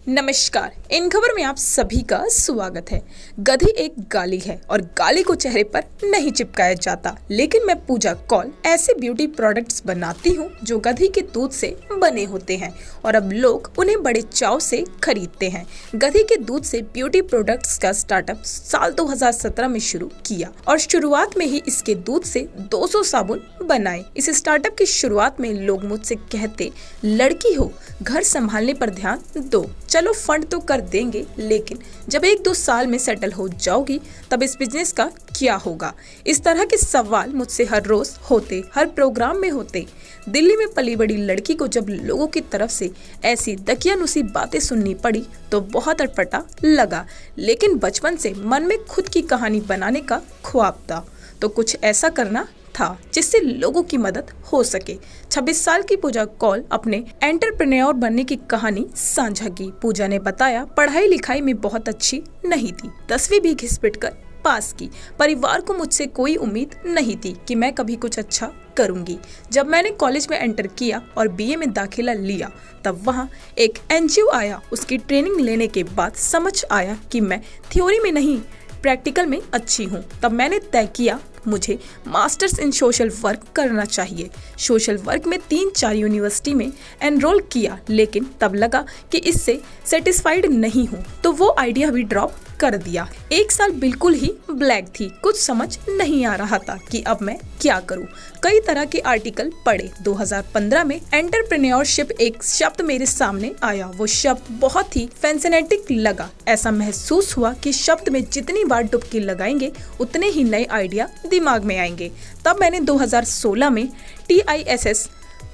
नमस्कार। इन खबर में आप सभी का स्वागत है। गधी एक गाली है और गाली को चेहरे पर नहीं चिपकाया जाता, लेकिन मैं पूजा कौल ऐसे ब्यूटी प्रोडक्ट्स बनाती हूँ जो गधी के दूध से बने होते हैं और अब लोग उन्हें बड़े चाव से खरीदते हैं। गधी के दूध से ब्यूटी प्रोडक्ट्स का स्टार्टअप साल 2017 में शुरू किया और शुरुआत में ही इसके दूध से 200 साबुन बनाए। इस स्टार्टअप की शुरुआत में लोग मुझसे कहते, लड़की हो, घर संभालने पर ध्यान दो, चलो फंड तो कर देंगे, लेकिन जब 1-2 साल में सेटल हो जाओगी तब इस बिजनेस का क्या होगा। इस तरह के सवाल मुझसे हर रोज होते, हर प्रोग्राम में होते। दिल्ली में पली बड़ी लड़की को जब लोगों की तरफ से ऐसी दकियानुसी बातें सुननी पड़ी तो बहुत अटपटा लगा, लेकिन बचपन से मन में खुद की कहानी बनाने का ख्वाब था, तो कुछ ऐसा करना था जिससे लोगों की मदद हो सके। 26 साल की पूजा कौल अपने एंटरप्रेन्योर बनने की कहानी साझा की। पूजा ने बताया, पढ़ाई लिखाई में बहुत अच्छी नहीं थी, 10वीं भी घिस पिट कर पास की। परिवार को मुझसे कोई उम्मीद नहीं थी कि मैं कभी कुछ अच्छा करूंगी। जब मैंने कॉलेज में एंटर किया और बीए में दाखिला लिया तब वहाँ एक एनजीओ आया। उसकी ट्रेनिंग लेने के बाद समझ आया कि मैं थ्योरी में नहीं प्रैक्टिकल में अच्छी हूँ। तब मैंने तय किया मुझे मास्टर्स इन सोशल वर्क करना चाहिए। सोशल वर्क में 3-4 यूनिवर्सिटी में एनरोल किया, लेकिन तब लगा कि इससे सेटिस्फाइड नहीं हूँ, तो वो आइडिया भी ड्रॉप कर दिया। 1 साल बिल्कुल ही ब्लैक थी, कुछ समझ नहीं आ रहा था कि अब मैं क्या करूं। कई तरह के आर्टिकल पढ़े। 2015 में एंटरप्रेन्योरशिप एक शब्द मेरे सामने आया। वो शब्द बहुत ही फैसिनेटिंग लगा। ऐसा महसूस हुआ कि शब्द में जितनी बार डुबकी लगाएंगे उतने ही नए आइडिया दिमाग में आएंगे। तब मैंने 2016 में TISS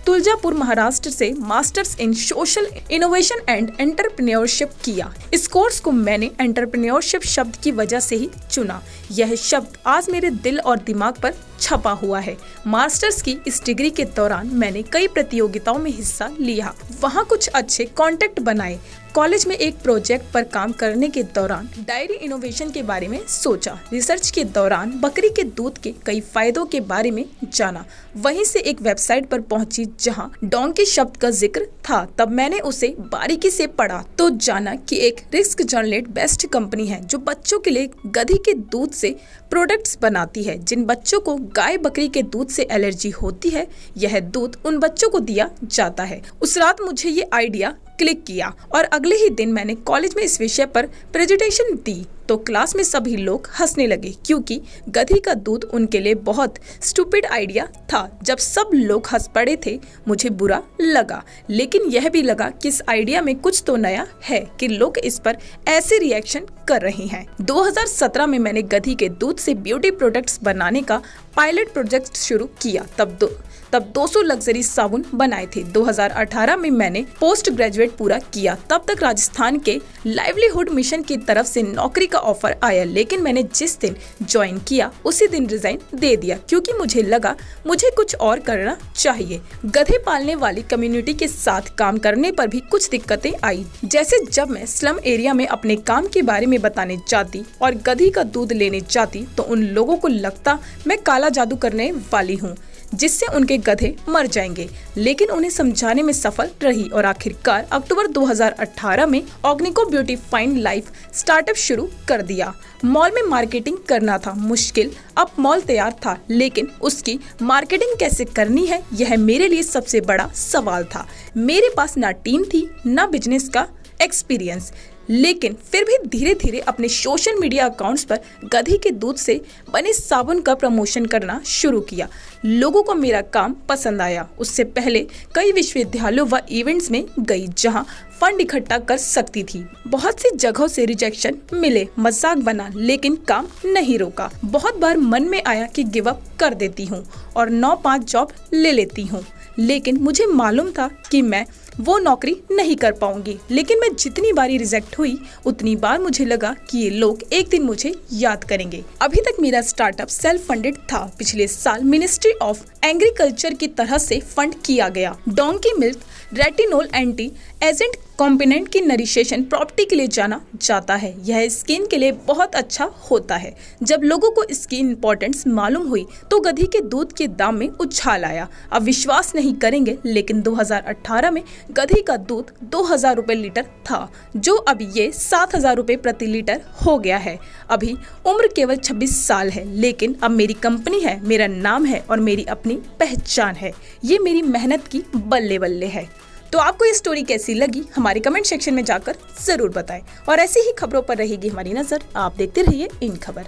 तुलजापुर महाराष्ट्र से masters in social innovation and entrepreneurship किया। इस कोर्स को मैंने एंटरप्रेन्योरशिप शब्द की वजह से ही चुना। यह शब्द आज मेरे दिल और दिमाग पर छपा हुआ है। मास्टर्स की इस डिग्री के दौरान मैंने कई प्रतियोगिताओं में हिस्सा लिया, वहाँ कुछ अच्छे कॉन्टेक्ट बनाए। कॉलेज में एक प्रोजेक्ट पर काम करने के दौरान डायरी इनोवेशन के बारे में सोचा। रिसर्च के दौरान बकरी के दूध के कई फायदों के बारे में जाना। वहीं से एक वेबसाइट पर पहुंची जहां डोंकी शब्द का जिक्र था। तब मैंने उसे बारीकी से पढ़ा तो जाना कि एक रिस्क जनरेट बेस्ट कंपनी है जो बच्चों के लिए गधी के दूध से प्रोडक्ट्स बनाती है। जिन बच्चों को गाय बकरी के दूध से एलर्जी होती है, यह दूध उन बच्चों को दिया जाता है। उस रात मुझे ये आइडिया क्लिक किया और अगले ही दिन मैंने कॉलेज में इस विषय पर प्रेजेंटेशन दी तो क्लास में सभी लोग हंसने लगे, क्योंकि गधी का दूध उनके लिए बहुत स्टूपिड आइडिया था। जब सब लोग हंस पड़े थे मुझे बुरा लगा, लेकिन यह भी लगा कि इस आइडिया में कुछ तो नया है कि लोग इस पर ऐसे रिएक्शन कर रहे हैं। 2017 में मैंने गधी के दूध से ब्यूटी प्रोडक्ट्स बनाने का पायलट प्रोजेक्ट शुरू किया। तब 200 लग्जरी साबुन बनाए थे। 2018 में मैंने पोस्ट ग्रेजुएट पूरा किया। तब तक राजस्थान के लाइवलीहुड मिशन की तरफ से नौकरी का ऑफर आया, लेकिन मैंने जिस दिन ज्वाइन किया उसी दिन रिजाइन दे दिया, क्योंकि मुझे लगा मुझे कुछ और करना चाहिए। गधे पालने वाली कम्युनिटी के साथ काम करने पर भी कुछ दिक्कतें आई, जैसे जब मैं स्लम एरिया में अपने काम के बारे में बताने जाती और गधी का दूध लेने जाती तो उन लोगों को लगता मैं काला जादू करने वाली हूँ जिससे उनके गधे मर जाएंगे, लेकिन उन्हें समझाने में सफल रही और आखिरकार अक्टूबर 2018 में ऑर्गेनिको ब्यूटी फाइन लाइफ स्टार्टअप शुरू कर दिया। मॉल में मार्केटिंग करना था मुश्किल। अब मॉल तैयार था, लेकिन उसकी मार्केटिंग कैसे करनी है यह मेरे लिए सबसे बड़ा सवाल था। मेरे पास ना टीम थी ना बिजनेस का एक्सपीरियंस, लेकिन फिर भी धीरे धीरे अपने सोशल मीडिया अकाउंट्स पर गधी के दूध से बने साबुन का प्रमोशन करना शुरू किया। लोगों को मेरा काम पसंद आया। उससे पहले कई विश्वविद्यालयों व इवेंट्स में गई जहां फंड इकट्ठा कर सकती थी। बहुत सी जगहों से रिजेक्शन मिले, मजाक बना, लेकिन काम नहीं रोका। बहुत बार मन में आया कि गिव अप कर देती हूँ और 9-5 जॉब ले लेती हूँ, लेकिन मुझे मालूम था कि मैं वो नौकरी नहीं कर पाऊंगी। लेकिन मैं जितनी बारी रिजेक्ट हुई उतनी बार मुझे लगा कि ये लोग एक दिन मुझे याद करेंगे। अभी तक मेरा स्टार्टअप सेल्फ फंडेड था। पिछले साल मिनिस्ट्री ऑफ एग्रीकल्चर की तरह से फंड किया गया। Donkey milk retinol anti agent component की नरिशेशन प्रॉपर्टी के लिए जाना जाता है। यह स्किन के लिए बहुत अच्छा होता है। जब लोगों को इसकी इम्पोर्टेंस मालूम हुई तो गधी के दूध के दाम में उछाल आया। अब विश्वास नहीं करेंगे, लेकिन 2018 में गधी का दूध 2000 रुपए लीटर था, जो अब ये 7000 रुपए प्रति लीटर हो गया है। अभी उम्र केवल 26 साल है, लेकिन अब मेरी कंपनी है, मेरा नाम है और मेरी अपनी पहचान है। ये मेरी मेहनत की बल्ले बल्ले है। तो आपको ये स्टोरी कैसी लगी हमारे कमेंट सेक्शन में जाकर जरूर बताएं। और ऐसी ही खबरों पर रहेगी हमारी नजर। आप देखते रहिए इन खबर।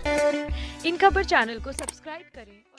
इन खबर चैनल को सब्सक्राइब करें।